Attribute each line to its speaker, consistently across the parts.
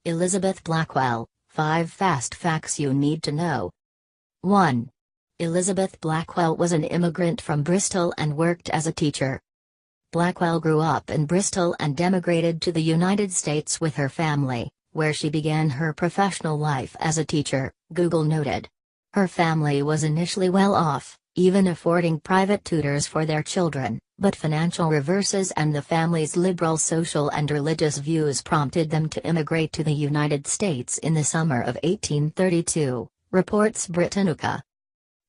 Speaker 1: Elizabeth Blackwell, 5 Fast Facts You Need to Know. 1. Elizabeth Blackwell was an immigrant from Bristol and worked as a teacher. Blackwell grew up in Bristol and emigrated to the United States with her family, where she began her professional life as a teacher, Google noted. Her family was initially well off, even affording private tutors for their children, but financial reverses and the family's liberal social and religious views prompted them to immigrate to the United States in the summer of 1832, reports Britannica.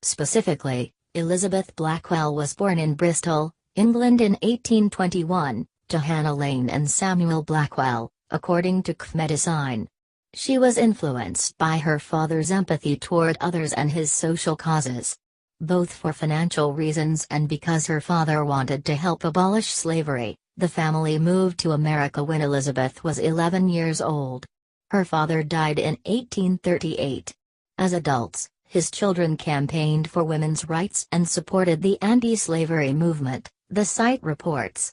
Speaker 1: Specifically, Elizabeth Blackwell was born in Bristol, England in 1821, to Hannah Lane and Samuel Blackwell, according to Medicine. She was influenced by her father's empathy toward others and his social causes. Both for financial reasons and because her father wanted to help abolish slavery, the family moved to America when Elizabeth was 11 years old. Her father died in 1838. As adults, his children campaigned for women's rights and supported the anti-slavery movement, the site reports.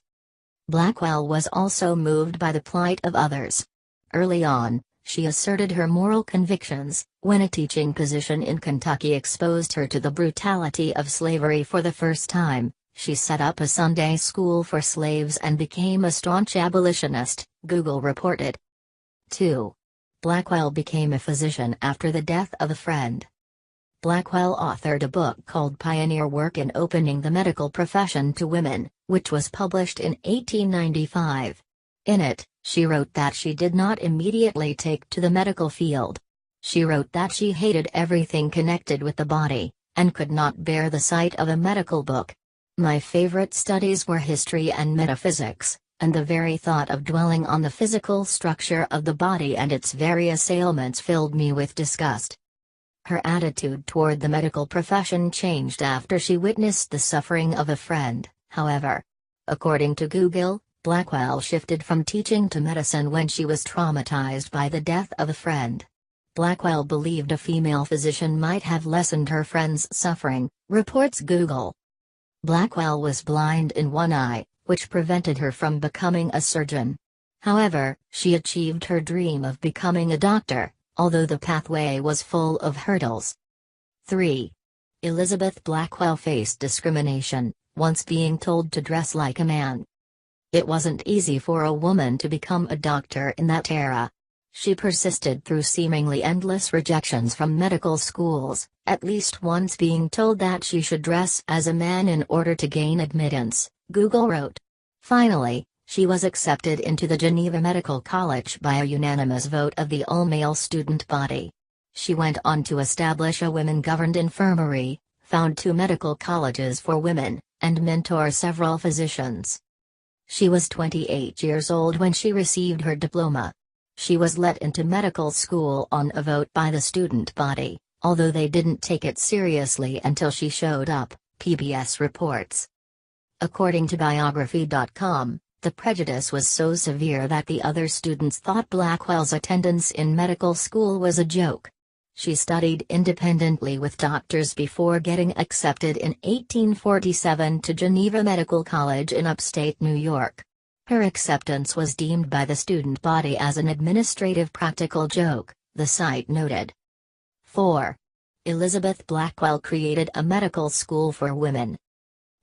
Speaker 1: Blackwell was also moved by the plight of others. Early on, she asserted her moral convictions, when a teaching position in Kentucky exposed her to the brutality of slavery for the first time. She set up a Sunday school for slaves and became a staunch abolitionist, Google reported. 2. Blackwell became a physician after the death of a friend. Blackwell authored a book called Pioneer Work in Opening the Medical Profession to Women, which was published in 1895. In it, she wrote that she did not immediately take to the medical field. She wrote that she hated everything connected with the body, and could not bear the sight of a medical book. My favorite studies were history and metaphysics, and the very thought of dwelling on the physical structure of the body and its various ailments filled me with disgust. Her attitude toward the medical profession changed after she witnessed the suffering of a friend, however. According to Google, Blackwell shifted from teaching to medicine when she was traumatized by the death of a friend. Blackwell believed a female physician might have lessened her friend's suffering, reports Google. Blackwell was blind in one eye, which prevented her from becoming a surgeon. However, she achieved her dream of becoming a doctor, although the pathway was full of hurdles. 3. Elizabeth Blackwell faced discrimination, once being told to dress like a man. It wasn't easy for a woman to become a doctor in that era. She persisted through seemingly endless rejections from medical schools, at least once being told that she should dress as a man in order to gain admittance, Google wrote. Finally, she was accepted into the Geneva Medical College by a unanimous vote of the all-male student body. She went on to establish a women-governed infirmary, found 2 medical colleges for women, and mentor several physicians. She was 28 years old when she received her diploma. She was let into medical school on a vote by the student body, although they didn't take it seriously until she showed up, PBS reports. According to biography.com, the prejudice was so severe that the other students thought Blackwell's attendance in medical school was a joke. She studied independently with doctors before getting accepted in 1847 to Geneva Medical College in upstate New York. Her acceptance was deemed by the student body as an administrative practical joke, the site noted. 4. Elizabeth Blackwell created a medical school for women.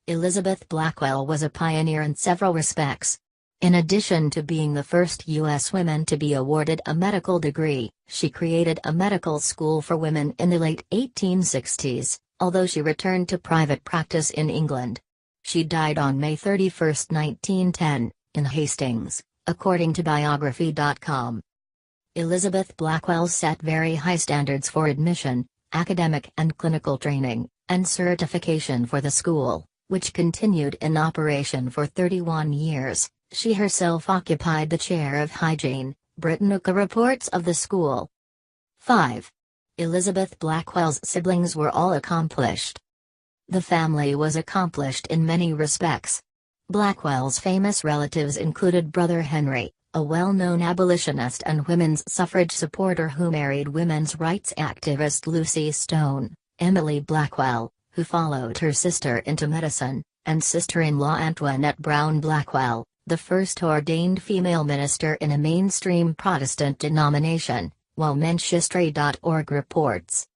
Speaker 1: Elizabeth Blackwell was a pioneer in several respects. In addition to being the first U.S. woman to be awarded a medical degree, she created a medical school for women in the late 1860s, although she returned to private practice in England. She died on May 31, 1910, in Hastings, according to biography.com. Elizabeth Blackwell set very high standards for admission, academic and clinical training, and certification for the school, which continued in operation for 31 years. She herself occupied the chair of hygiene, Britannica reports of the school. 5. Elizabeth Blackwell's siblings were all accomplished. The family was accomplished in many respects. Blackwell's famous relatives included brother Henry, a well-known abolitionist and women's suffrage supporter who married women's rights activist Lucy Stone, Emily Blackwell, who followed her sister into medicine, and sister-in-law Antoinette Brown Blackwell, the first ordained female minister in a mainstream Protestant denomination, while Menchhistory.org reports.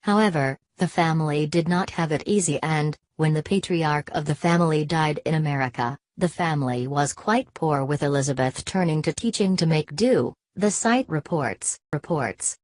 Speaker 1: However, the family did not have it easy, and, when the patriarch of the family died in America, the family was quite poor, with Elizabeth turning to teaching to make do, the site reports.